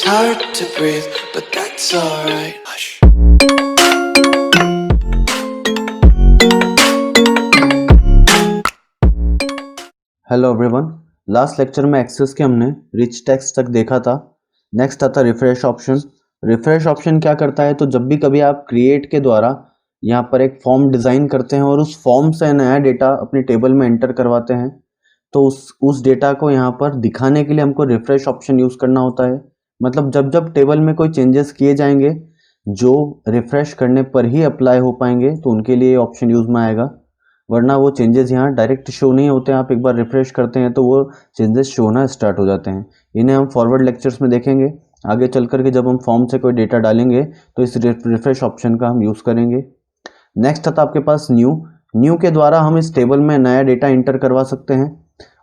It's hard to breathe, but that's alright. Hush. Hello everyone, last lecture में access के हमने rich text तक देखा था। नेक्स्ट आता रिफ्रेश ऑप्शन। रिफ्रेश ऑप्शन क्या करता है, तो जब भी कभी आप क्रिएट के द्वारा यहाँ पर एक फॉर्म डिज़ाइन करते हैं और उस फॉर्म से नया डेटा अपने टेबल में एंटर करवाते हैं, तो उस डेटा को यहाँ पर दिखाने के लिए हमको रिफ्रेश ऑप्शन यूज़ करना होता है। मतलब जब जब टेबल में कोई चेंजेस किए जाएंगे जो रिफ्रेश करने पर ही अप्लाई हो पाएंगे, तो उनके लिए ऑप्शन यूज़ में आएगा, वरना वो चेंजेस यहाँ डायरेक्ट शो नहीं होते हैं। आप एक बार रिफ्रेश करते हैं तो वो चेंजेस शो होना स्टार्ट हो जाते हैं। इन्हें हम फॉरवर्ड लेक्चर्स में देखेंगे। आगे चल कर के जब हम फॉर्म से कोई डेटा डालेंगे तो इस रिफ्रेश ऑप्शन का हम यूज़ करेंगे। नेक्स्ट आता आपके पास न्यू के द्वारा हम इस टेबल में नया डेटा इंटर करवा सकते हैं।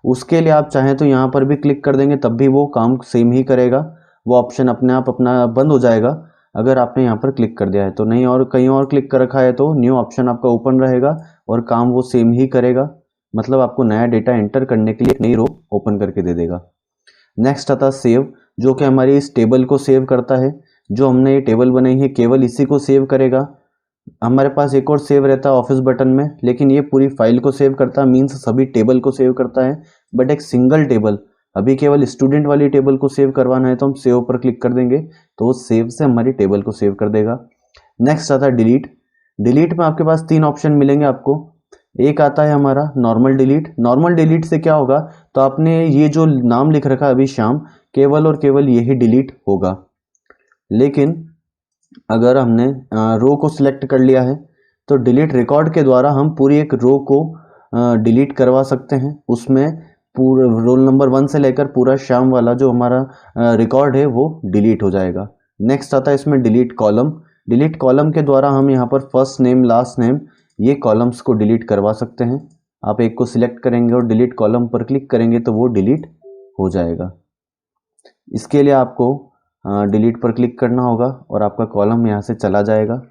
उसके लिए आप चाहें तो यहाँ पर भी क्लिक कर देंगे, तब भी वो काम सेम ही करेगा। वो ऑप्शन अपने आप अपना बंद हो जाएगा अगर आपने यहाँ पर क्लिक कर दिया है तो। नहीं और कहीं और क्लिक कर रखा है तो न्यू ऑप्शन आपका ओपन रहेगा और काम वो सेम ही करेगा। मतलब आपको नया डेटा एंटर करने के लिए एक नई रो ओपन करके दे देगा। नेक्स्ट आता सेव, जो कि हमारी इस टेबल को सेव करता है। जो हमने ये टेबल बनाई है केवल इसी को सेव करेगा। हमारे पास एक और सेव रहता है ऑफिस बटन में, लेकिन ये पूरी फाइल को सेव करता है, मीन्स सभी टेबल को सेव करता है। बट एक सिंगल टेबल, अभी केवल स्टूडेंट वाली टेबल को सेव करवाना है तो हम सेव पर क्लिक कर देंगे तो वो सेव से हमारी टेबल को सेव कर देगा। नेक्स्ट आता है डिलीट। डिलीट में आपके पास 3 ऑप्शन मिलेंगे आपको। एक आता है हमारा नॉर्मल डिलीट। नॉर्मल डिलीट से क्या होगा, तो आपने ये जो नाम लिख रखा है अभी श्याम, केवल और केवल यही डिलीट होगा। लेकिन अगर हमने रो को सिलेक्ट कर लिया है तो डिलीट रिकॉर्ड के द्वारा हम पूरी एक रो को डिलीट करवा सकते हैं। उसमें पूरा रोल नंबर 1 से लेकर पूरा श्याम वाला जो हमारा रिकॉर्ड है वो डिलीट हो जाएगा। नेक्स्ट आता है इसमें डिलीट कॉलम। डिलीट कॉलम के द्वारा हम यहाँ पर फर्स्ट नेम लास्ट नेम ये कॉलम्स को डिलीट करवा सकते हैं। आप एक को सिलेक्ट करेंगे और डिलीट कॉलम पर क्लिक करेंगे तो वो डिलीट हो जाएगा। इसके लिए आपको डिलीट पर क्लिक करना होगा और आपका कॉलम यहाँ से चला जाएगा।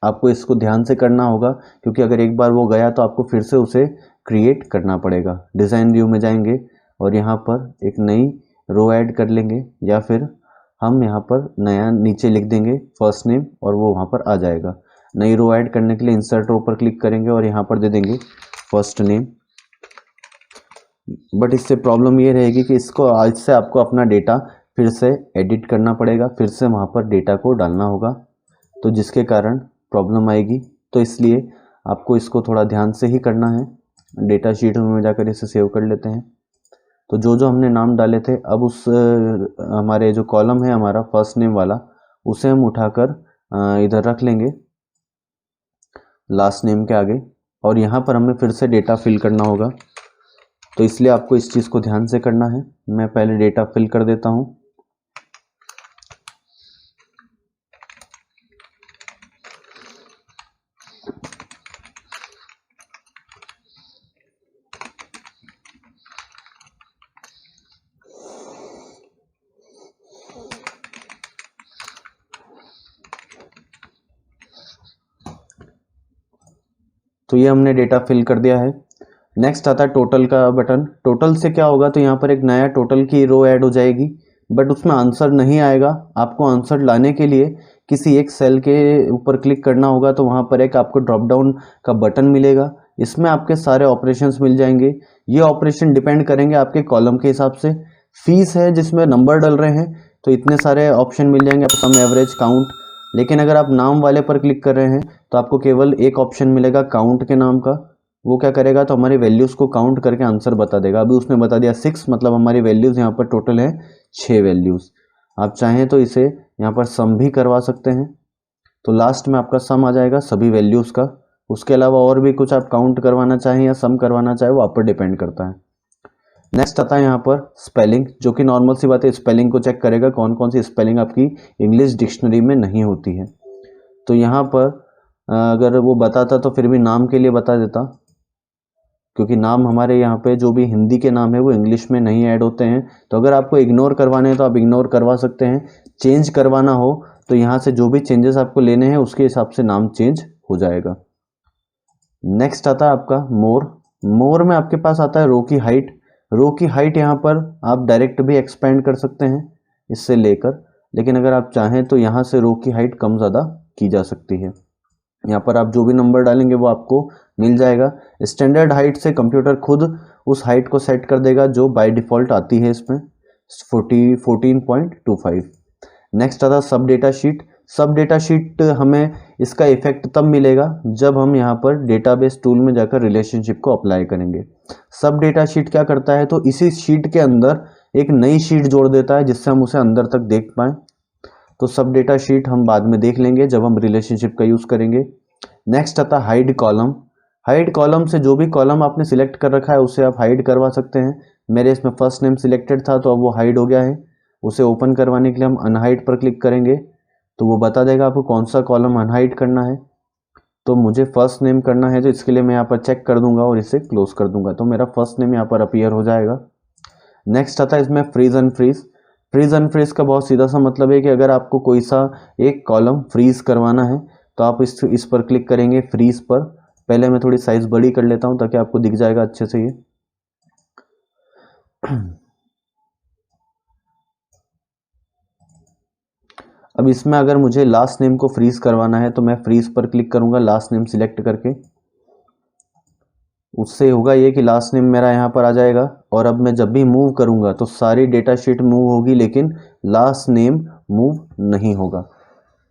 आपको इसको ध्यान से करना होगा क्योंकि अगर एक बार वो गया तो आपको फिर से उसे क्रिएट करना पड़ेगा। डिज़ाइन व्यू में जाएंगे और यहाँ पर एक नई रो ऐड कर लेंगे, या फिर हम यहाँ पर नया नीचे लिख देंगे फर्स्ट नेम और वो वहाँ पर आ जाएगा। नई रो ऐड करने के लिए इंसर्ट रो पर क्लिक करेंगे और यहाँ पर दे देंगे फर्स्ट नेम। बट इससे प्रॉब्लम ये रहेगी कि इसको आज से आपको अपना डेटा फिर से एडिट करना पड़ेगा, फिर से वहाँ पर डेटा को डालना होगा, तो जिसके कारण प्रॉब्लम आएगी। तो इसलिए आपको इसको थोड़ा ध्यान से ही करना है। डेटा शीट में जाकर इसे सेव कर लेते हैं। तो जो जो हमने नाम डाले थे, अब उस हमारे जो कॉलम है हमारा फर्स्ट नेम वाला, उसे हम उठाकर इधर रख लेंगे लास्ट नेम के आगे, और यहाँ पर हमें फिर से डेटा फिल करना होगा। तो इसलिए आपको इस चीज़ को ध्यान से करना है। मैं पहले डेटा फिल कर देता हूँ। तो ये हमने डेटा फिल कर दिया है। नेक्स्ट आता है टोटल का बटन। टोटल से क्या होगा, तो यहाँ पर एक नया टोटल की रो ऐड हो जाएगी, बट उसमें आंसर नहीं आएगा। आपको आंसर लाने के लिए किसी एक सेल के ऊपर क्लिक करना होगा, तो वहाँ पर एक आपको ड्रॉप डाउन का बटन मिलेगा। इसमें आपके सारे ऑपरेशंस मिल जाएंगे। ये ऑपरेशन डिपेंड करेंगे आपके कॉलम के हिसाब से। फीस है जिसमें नंबर डल रहे हैं तो इतने सारे ऑप्शन मिल जाएंगे, सम, एवरेज, काउंट। लेकिन अगर आप नाम वाले पर क्लिक कर रहे हैं तो आपको केवल एक ऑप्शन मिलेगा काउंट के नाम का। वो क्या करेगा, तो हमारी वैल्यूज़ को काउंट करके आंसर बता देगा। अभी उसने बता दिया 6, मतलब हमारी वैल्यूज़ यहाँ पर टोटल है 6 वैल्यूज़। आप चाहें तो इसे यहाँ पर सम भी करवा सकते हैं, तो लास्ट में आपका सम आ जाएगा सभी वैल्यूज़ का। उसके अलावा और भी कुछ आप काउंट करवाना चाहें या सम करवाना चाहें, वो आप पर डिपेंड करता है। नेक्स्ट आता है यहाँ पर स्पेलिंग, जो कि नॉर्मल सी बात है, स्पेलिंग को चेक करेगा कौन कौन सी स्पेलिंग आपकी इंग्लिश डिक्शनरी में नहीं होती है। तो यहाँ पर अगर वो बताता तो फिर भी नाम के लिए बता देता, क्योंकि नाम हमारे यहाँ पे जो भी हिंदी के नाम है वो इंग्लिश में नहीं ऐड होते हैं। तो अगर आपको इग्नोर करवाने हैं तो आप इग्नोर करवा सकते हैं। चेंज करवाना हो तो यहाँ से जो भी चेंजेस आपको लेने हैं उसके हिसाब से नाम चेंज हो जाएगा। नेक्स्ट आता है आपका मोर। मोर में आपके पास आता है रो की हाइट। रो की हाइट यहाँ पर आप डायरेक्ट भी एक्सपेंड कर सकते हैं इससे लेकर, लेकिन अगर आप चाहें तो यहाँ से रो की हाइट कम ज़्यादा की जा सकती है। यहाँ पर आप जो भी नंबर डालेंगे वो आपको मिल जाएगा। स्टैंडर्ड हाइट से कंप्यूटर खुद उस हाइट को सेट कर देगा जो बाय डिफ़ॉल्ट आती है इसमें 14.25। नेक्स्ट आता सब डेटा शीट। सब डेटा शीट हमें इसका इफेक्ट तब मिलेगा जब हम यहाँ पर डेटाबेस टूल में जाकर रिलेशनशिप को अप्लाई करेंगे। सब डेटा शीट क्या करता है, तो इसी शीट के अंदर एक नई शीट जोड़ देता है जिससे हम उसे अंदर तक देख पाएँ। तो सब डेटा शीट हम बाद में देख लेंगे जब हम रिलेशनशिप का यूज़ करेंगे। नेक्स्ट आता हाइड कॉलम। हाइड कॉलम से जो भी कॉलम आपने सिलेक्ट कर रखा है उसे आप हाइड करवा सकते हैं। मेरे इसमें फर्स्ट नेम सिलेक्टेड था तो अब वो हाइड हो गया है। उसे ओपन करवाने के लिए हम अनहाइड पर क्लिक करेंगे तो वो बता देगा आपको कौन सा कॉलम अनहाइड करना है। तो मुझे फर्स्ट नेम करना है तो इसके लिए मैं यहाँ पर चेक कर दूंगा और इसे क्लोज कर दूंगा तो मेरा फर्स्ट नेम यहाँ पर अपीयर हो जाएगा। नेक्स्ट आता है इसमें फ्रीज अनफ्रीज। फ्रीज अनफ्रीज का बहुत सीधा सा मतलब है कि अगर आपको कोई सा एक कॉलम फ्रीज करवाना है तो आप इस पर क्लिक करेंगे फ्रीज पर। पहले मैं थोड़ी साइज बड़ी कर लेता हूँ ताकि आपको दिख जाएगा अच्छे से ये। अब इसमें अगर मुझे लास्ट नेम को फ्रीज करवाना है तो मैं फ्रीज पर क्लिक करूंगा लास्ट नेम सिलेक्ट करके। उससे होगा ये कि लास्ट नेम मेरा यहाँ पर आ जाएगा और अब मैं जब भी मूव करूंगा तो सारी डेटा शीट मूव होगी लेकिन लास्ट नेम मूव नहीं होगा।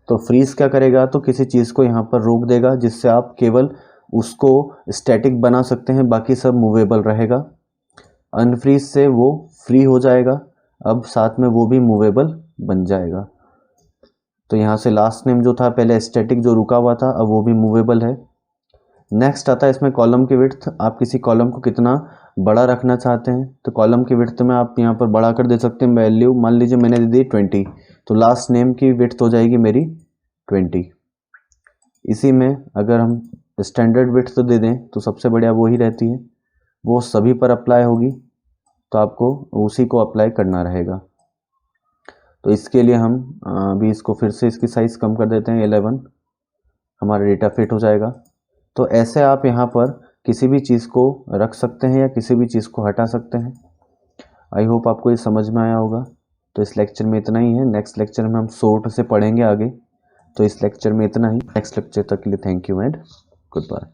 तो फ्रीज क्या करेगा, तो किसी चीज़ को यहाँ पर रोक देगा जिससे आप केवल उसको स्टैटिक बना सकते हैं, बाकी सब मूवेबल रहेगा। अनफ्रीज से वो फ्री हो जाएगा, अब साथ में वो भी मूवेबल बन जाएगा। तो यहाँ से लास्ट नेम जो था पहले स्टैटिक जो रुका हुआ था अब वो भी मूवेबल है। नेक्स्ट आता है इसमें कॉलम की विड्थ। आप किसी कॉलम को कितना बड़ा रखना चाहते हैं तो कॉलम की विड्थ में आप यहाँ पर बड़ा कर दे सकते हैं। वैल्यू मान लीजिए मैंने दे दी 20 तो लास्ट नेम की विड्थ हो जाएगी मेरी 20। इसी में अगर हम स्टैंडर्ड विड्थ तो दे दें तो सबसे बढ़िया वो ही रहती है, वो सभी पर अप्लाई होगी तो आपको उसी को अप्लाई करना रहेगा। तो इसके लिए हम अभी इसको फिर से इसकी साइज़ कम कर देते हैं 11, हमारा डेटा फिट हो जाएगा। तो ऐसे आप यहाँ पर किसी भी चीज़ को रख सकते हैं या किसी भी चीज़ को हटा सकते हैं। आई होप आपको ये समझ में आया होगा। तो इस लेक्चर में इतना ही है। नेक्स्ट लेक्चर में हम सोर्ट से पढ़ेंगे आगे। तो इस लेक्चर में इतना ही। नेक्स्ट लेक्चर तक के लिए thank you and good bye.